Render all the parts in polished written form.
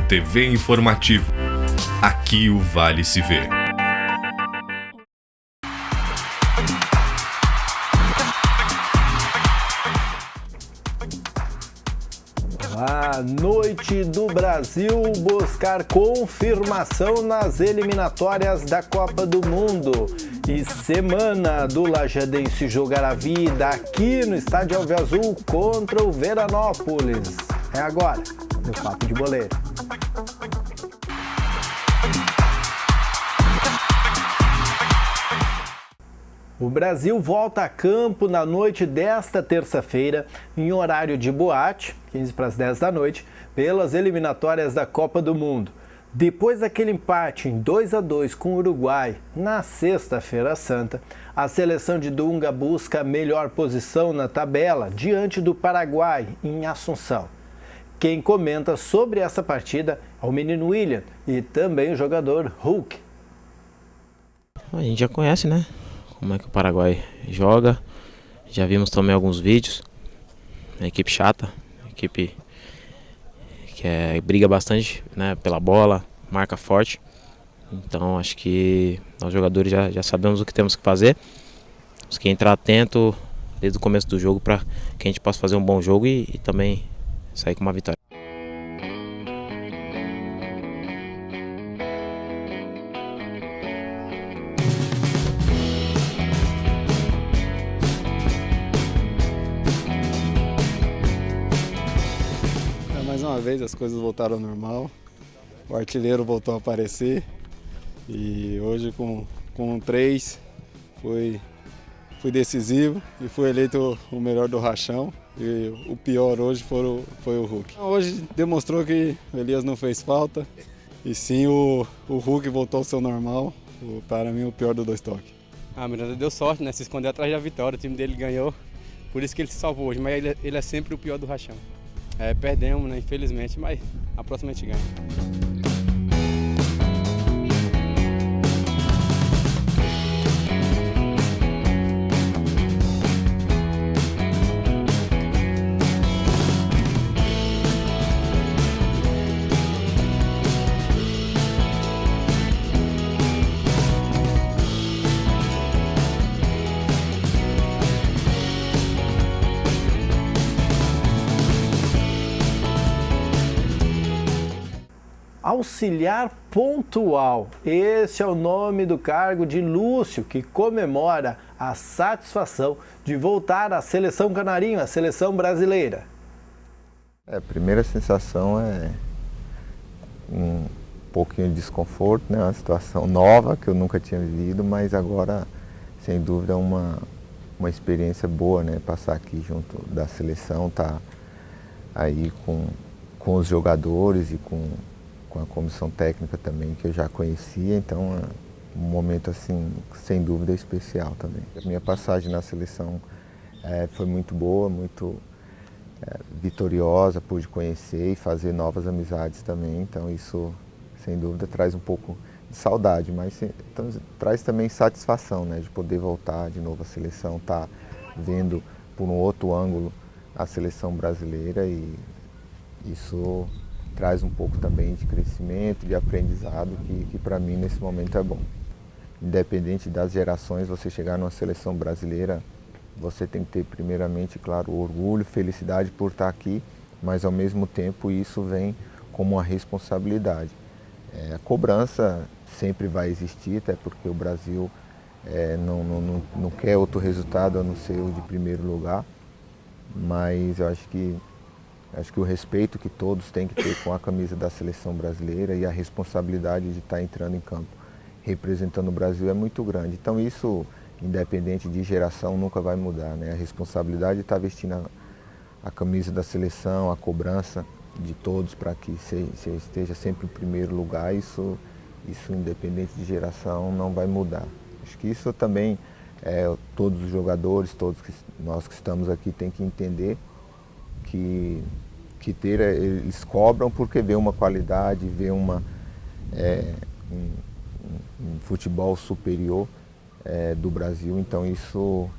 TV Informativo. Aqui o Vale se vê. A noite do Brasil buscar confirmação nas eliminatórias da Copa do Mundo. E semana do Lajadense jogar a vida aqui no Estádio Alviazul contra o Veranópolis. É agora, no Papo de Boleiro. O Brasil volta a campo na noite desta terça-feira, em horário de boate, 15 para as 10 da noite, pelas eliminatórias da Copa do Mundo. Depois daquele empate em 2-2 com o Uruguai, na sexta-feira santa, a seleção de Dunga busca a melhor posição na tabela diante do Paraguai, em Assunção. Quem comenta sobre essa partida é o menino William e também o jogador Hulk. A gente já conhece, né? Como é que o Paraguai joga. Já vimos também alguns vídeos. Uma equipe chata, uma equipe que briga bastante, né, pela bola, marca forte. Então acho que nós jogadores já sabemos o que temos que fazer. Temos que entrar atento desde o começo do jogo para que a gente possa fazer um bom jogo e também sair com uma vitória. Mais uma vez as coisas voltaram ao normal, o artilheiro voltou a aparecer e hoje com 3 fui decisivo e fui eleito o melhor do rachão e o pior hoje foi o Hulk. Hoje demonstrou que o Elias não fez falta e sim o Hulk voltou ao seu normal, para mim o pior dos dois toques. A Miranda deu sorte, né? Se escondeu atrás da vitória, o time dele ganhou, por isso que ele se salvou hoje, mas ele é sempre o pior do rachão. Perdemos, né, infelizmente, mas a próxima a gente ganha. Auxiliar pontual. Esse é o nome do cargo de Lúcio, que comemora a satisfação de voltar à seleção canarinho, à seleção brasileira. A primeira sensação é um pouquinho de desconforto, né? Uma situação nova que eu nunca tinha vivido, mas agora, sem dúvida, uma experiência boa, né? Passar aqui junto da seleção, tá aí com os jogadores e com a comissão técnica também, que eu já conhecia, então é um momento assim, sem dúvida, especial também. A minha passagem na seleção foi muito boa, muito vitoriosa, pude conhecer e fazer novas amizades também, então isso, sem dúvida, traz um pouco de saudade, mas então, traz também satisfação, né, de poder voltar de novo à seleção, estar vendo por um outro ângulo a seleção brasileira e isso traz um pouco também de crescimento, de aprendizado, que para mim nesse momento é bom. Independente das gerações, você chegar numa seleção brasileira, você tem que ter primeiramente, claro, orgulho, felicidade por estar aqui, mas ao mesmo tempo isso vem como uma responsabilidade. A cobrança sempre vai existir, até porque o Brasil não quer outro resultado a não ser o de primeiro lugar, mas eu acho que o respeito que todos têm que ter com a camisa da seleção brasileira e a responsabilidade de estar entrando em campo representando o Brasil é muito grande. Então isso, independente de geração, nunca vai mudar, né? A responsabilidade de estar vestindo a camisa da seleção, a cobrança de todos para que você esteja sempre em primeiro lugar, isso independente de geração não vai mudar. Acho que isso também todos os jogadores, nós que estamos aqui tem que entender que eles cobram porque vê uma qualidade, vê um futebol superior do Brasil, então isso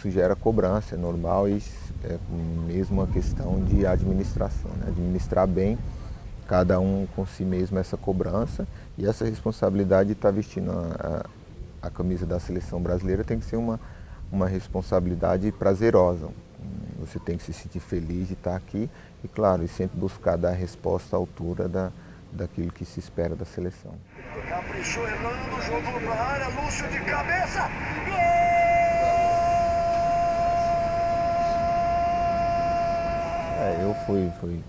gera cobrança, é normal e é mesmo uma questão de administração, né? Administrar bem cada um com si mesmo essa cobrança e essa responsabilidade de estar vestindo a camisa da seleção brasileira tem que ser uma responsabilidade prazerosa. Você tem que se sentir feliz de estar aqui e, claro, e sempre buscar dar a resposta à altura daquilo que se espera da seleção. Caprichou, errando, jogou para a área, Lúcio de cabeça, gol! Eu fui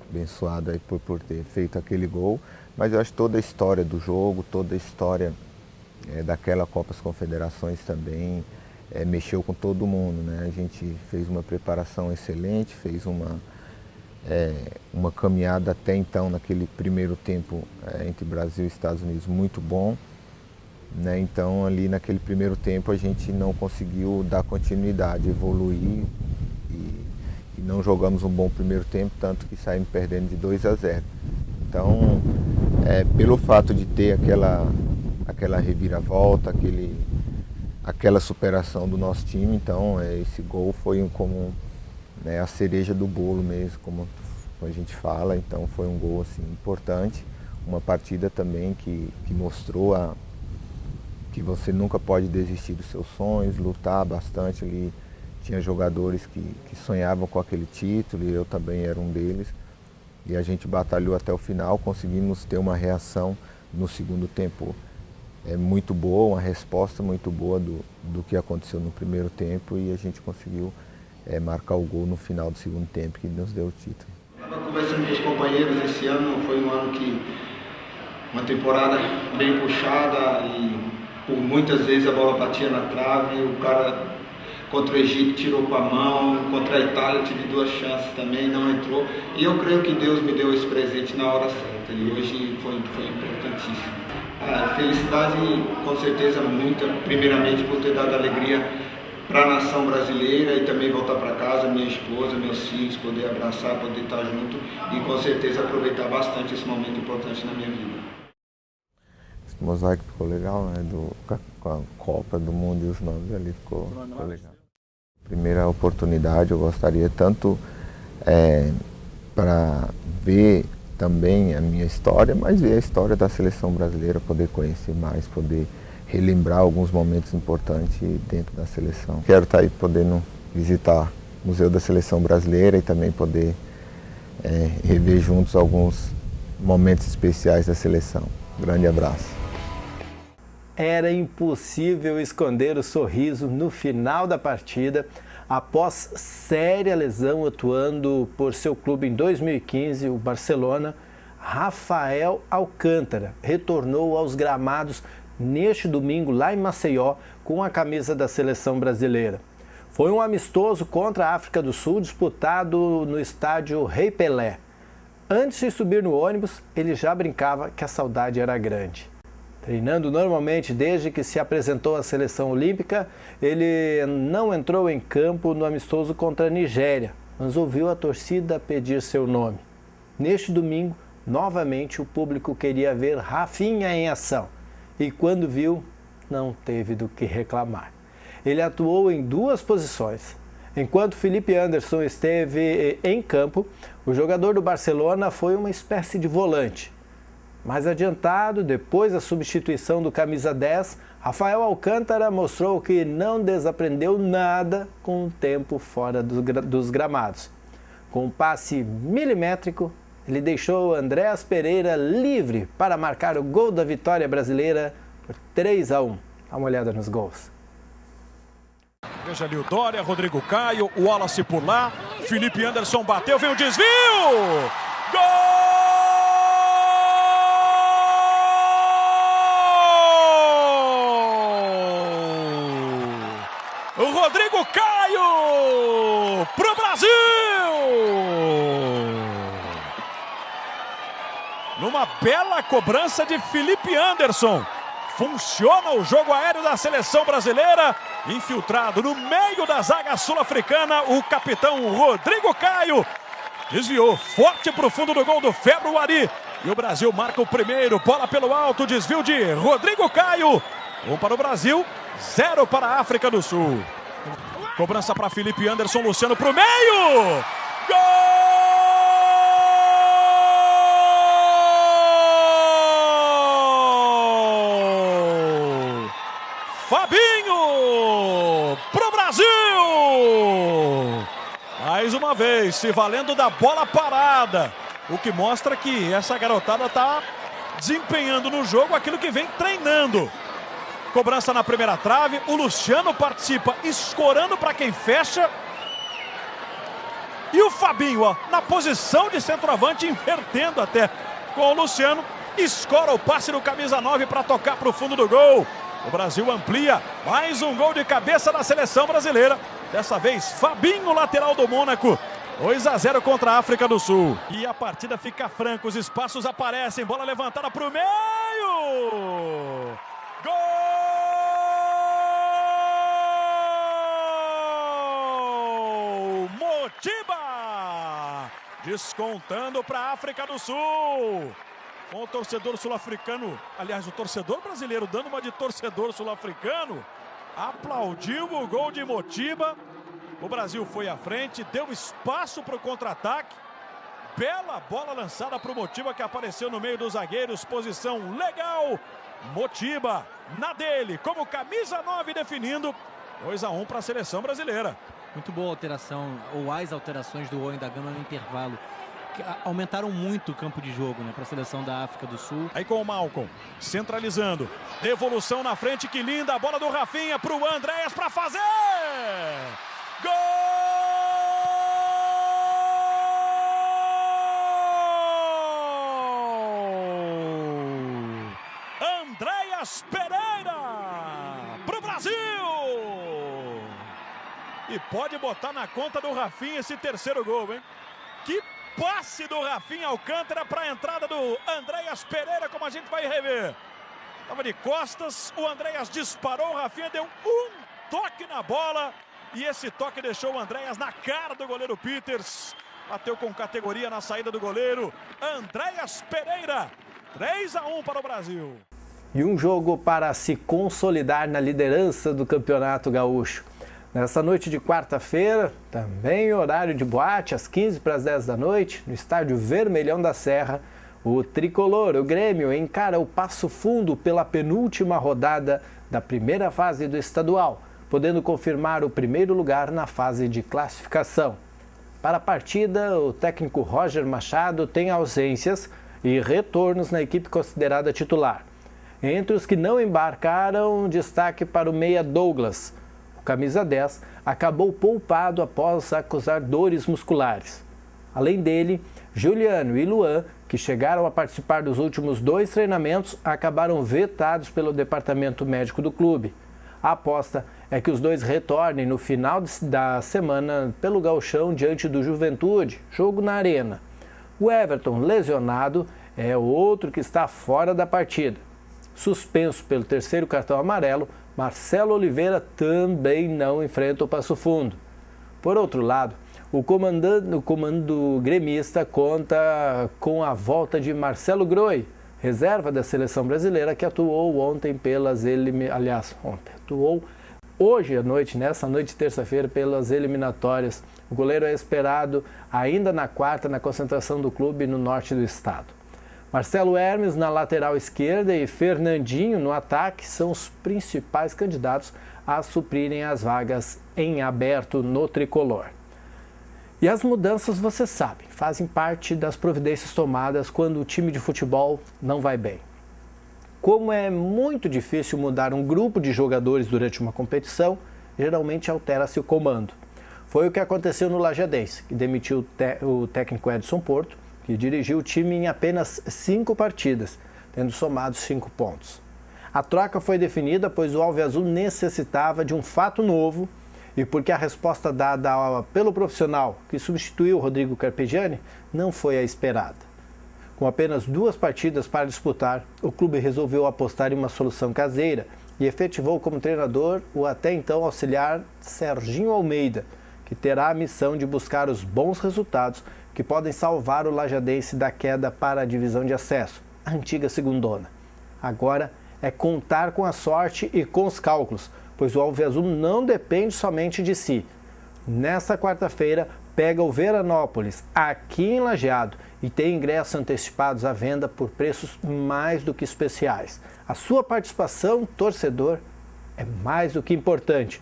abençoado aí por ter feito aquele gol, mas eu acho que toda a história do jogo, toda a história daquela Copa das Confederações também mexeu com todo mundo, né? A gente fez uma preparação excelente, fez uma caminhada até então naquele primeiro tempo entre Brasil e Estados Unidos muito bom, né? Então ali naquele primeiro tempo a gente não conseguiu dar continuidade, evoluir e não jogamos um bom primeiro tempo, tanto que saímos perdendo de 2-0. Então, pelo fato de ter aquela reviravolta, aquela superação do nosso time, então esse gol foi como a cereja do bolo mesmo, como a gente fala. Então foi um gol assim, importante, uma partida também que mostrou que você nunca pode desistir dos seus sonhos, lutar bastante ali. Tinha jogadores que sonhavam com aquele título e eu também era um deles. E a gente batalhou até o final, conseguimos ter uma reação no segundo tempo muito boa, uma resposta muito boa do que aconteceu no primeiro tempo e a gente conseguiu marcar o gol no final do segundo tempo que nos deu o título. Estava conversando com os companheiros, esse ano foi um ano que uma temporada bem puxada e por muitas vezes a bola batia na trave, o cara contra o Egito tirou com a mão, contra a Itália tive 2 chances também, não entrou. E eu creio que Deus me deu esse presente na hora certa e hoje foi importantíssimo. Felicidade com certeza muita, primeiramente por ter dado alegria para a nação brasileira e também voltar para casa, minha esposa, meus filhos, poder abraçar, poder estar junto e com certeza aproveitar bastante esse momento importante na minha vida. Esse mosaico ficou legal, né? Com a Copa do Mundo e os nomes ali ficou legal. Primeira oportunidade, eu gostaria tanto para ver também a minha história, mas ver a história da seleção brasileira, poder conhecer mais, poder relembrar alguns momentos importantes dentro da seleção. Quero estar aí podendo visitar o Museu da Seleção Brasileira e também poder rever juntos alguns momentos especiais da seleção. Grande abraço. Era impossível esconder o sorriso no final da partida, após séria lesão atuando por seu clube em 2015, o Barcelona. Rafael Alcântara retornou aos gramados neste domingo lá em Maceió com a camisa da seleção brasileira. Foi um amistoso contra a África do Sul disputado no estádio Rei Pelé. Antes de subir no ônibus, ele já brincava que a saudade era grande. Treinando normalmente desde que se apresentou à seleção olímpica, ele não entrou em campo no amistoso contra a Nigéria, mas ouviu a torcida pedir seu nome. Neste domingo, novamente o público queria ver Rafinha em ação e quando viu, não teve do que reclamar. Ele atuou em 2 posições. Enquanto Felipe Anderson esteve em campo, o jogador do Barcelona foi uma espécie de volante. Mais adiantado, depois da substituição do camisa 10, Rafael Alcântara mostrou que não desaprendeu nada com o tempo fora dos gramados. Com um passe milimétrico, ele deixou Andréas Pereira livre para marcar o gol da vitória brasileira por 3-1. Dá uma olhada nos gols. Veja ali o Dória, Rodrigo Caio, o Wallace por lá, Felipe Anderson bateu, vem o desvio! Gol! Rodrigo Caio pro Brasil! Numa bela cobrança de Felipe Anderson. Funciona o jogo aéreo da seleção brasileira. Infiltrado no meio da zaga sul-africana, o capitão Rodrigo Caio desviou forte para o fundo do gol do Februari. E o Brasil marca o primeiro. Bola pelo alto, desvio de Rodrigo Caio. 1 para o Brasil, 0 para a África do Sul. Cobrança para Felipe Anderson, Luciano para o meio! Gol! uma vez, se valendo da bola parada. O que mostra que essa garotada está desempenhando no jogo aquilo que vem treinando. Cobrança na primeira trave, o Luciano participa, escorando para quem fecha. E o Fabinho, ó, na posição de centroavante, invertendo até com o Luciano. Escora o passe no camisa 9 para tocar para o fundo do gol. O Brasil amplia, mais um gol de cabeça da seleção brasileira. Dessa vez, Fabinho, lateral do Mônaco. 2-0 contra a África do Sul. E a partida fica franca, os espaços aparecem. Bola levantada para o meio. Gol! Motiba! Descontando para a África do Sul. Com o torcedor sul-africano, aliás, o torcedor brasileiro dando uma de torcedor sul-africano, aplaudiu o gol de Motiba. O Brasil foi à frente, deu espaço para o contra-ataque. Bela bola lançada para o Motiba, que apareceu no meio dos zagueiros. Posição legal. Motiba na dele, como camisa 9 definindo. 2-1 para a seleção brasileira. Muito boa alteração, ou as alterações do Owen da Gama no intervalo. Que aumentaram muito o campo de jogo, né, para a seleção da África do Sul. Aí com o Malcolm, centralizando. Devolução na frente, que linda. A bola do Rafinha para o Andréas para fazer. Gol! Andréas Pereira para o Brasil! E pode botar na conta do Rafinha esse terceiro gol, hein? Que passe do Rafinha Alcântara para a entrada do Andréas Pereira, como a gente vai rever. Estava de costas, o Andréas disparou, o Rafinha deu um toque na bola. E esse toque deixou o Andréas na cara do goleiro Peters. Bateu com categoria na saída do goleiro. Andréas Pereira, 3-1 para o Brasil. E um jogo para se consolidar na liderança do Campeonato Gaúcho. Nessa noite de quarta-feira, também horário de boate, às 15:10 da noite, no estádio Vermelhão da Serra, o tricolor, o Grêmio, encara o Passo Fundo pela penúltima rodada da primeira fase do estadual, podendo confirmar o primeiro lugar na fase de classificação. Para a partida, o técnico Roger Machado tem ausências e retornos na equipe considerada titular. Entre os que não embarcaram, destaque para o meia Douglas. O camisa 10 acabou poupado após acusar dores musculares. Além dele, Juliano e Luan, que chegaram a participar dos últimos 2 treinamentos, acabaram vetados pelo departamento médico do clube. A aposta é que os dois retornem no final da semana pelo Gauchão diante do Juventude, jogo na Arena. O Everton, lesionado, é outro que está fora da partida. Suspenso pelo terceiro cartão amarelo, Marcelo Oliveira também não enfrenta o Passo Fundo. Por outro lado, o comando gremista conta com a volta de Marcelo Groi, reserva da seleção brasileira, que atuou ontem atuou hoje à noite, nessa noite de terça-feira, pelas eliminatórias. O goleiro é esperado ainda na quarta na concentração do clube no norte do estado. Marcelo Hermes na lateral esquerda e Fernandinho no ataque são os principais candidatos a suprirem as vagas em aberto no tricolor. E as mudanças, você sabe, fazem parte das providências tomadas quando o time de futebol não vai bem. Como é muito difícil mudar um grupo de jogadores durante uma competição, geralmente altera-se o comando. Foi o que aconteceu no Lajadense, que demitiu o técnico Edson Porto, que dirigiu o time em apenas 5 partidas, tendo somado 5 pontos. A troca foi definida pois o Alviazul necessitava de um fato novo e porque a resposta dada pelo profissional que substituiu Rodrigo Carpegiani não foi a esperada. Com apenas 2 partidas para disputar, o clube resolveu apostar em uma solução caseira e efetivou como treinador o até então auxiliar Serginho Almeida, que terá a missão de buscar os bons resultados que podem salvar o Lajadense da queda para a divisão de acesso, a antiga segundona. Agora é contar com a sorte e com os cálculos, pois o Alviazul não depende somente de si. Nesta quarta-feira, pega o Veranópolis, aqui em Lajeado, e tem ingressos antecipados à venda por preços mais do que especiais. A sua participação, torcedor, é mais do que importante.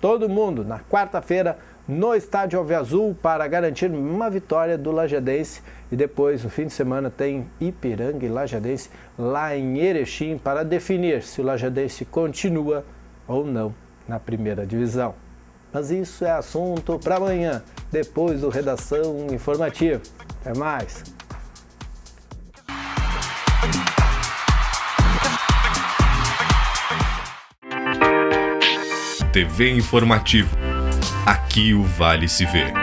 Todo mundo, na quarta-feira, no estádio Alviazul para garantir uma vitória do Lajadense. E depois, no fim de semana, tem Ipiranga e Lajadense lá em Erechim para definir se o Lajadense continua ou não na primeira divisão. Mas isso é assunto para amanhã, depois do Redação Informativa. Até mais! TV Informativo. Aqui o Vale se vê.